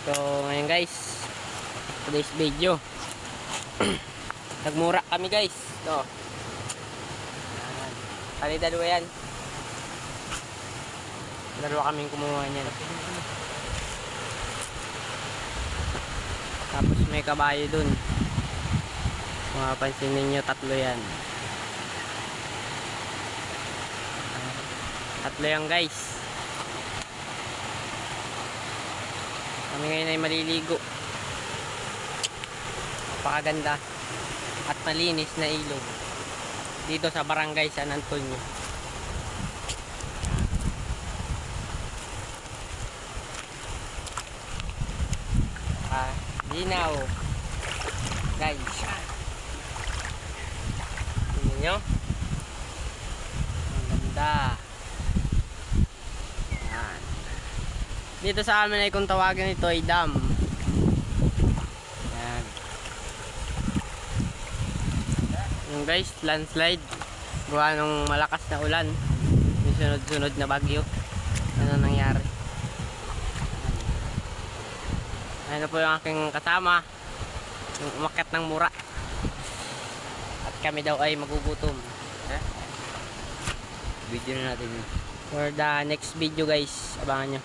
So ngayon guys, today's video nagmura kami guys. Ito dalawa yan, dalawa kaming kumuha niyan. Tapos may kabayo dun, kung mapapansin ninyo, tatlo yan. Tatlo yan guys. Kami ngayon ay maliligo. Napakaganda at malinis na ilog dito sa barangay San Antonio. Linaw guys, tingnan nyo, ang ganda. Yan. Dito sa amin ay kung tawagin ito ay dam. Yan. Yung guys, landslide gawa ng malakas na ulan, yung sunod-sunod na bagyo. Ano nangyari? Ayun po yung aking kasama, yung umakyat ng mura. At kami daw ay magugutom. Video na natin yun. For the next video guys, abangan nyo.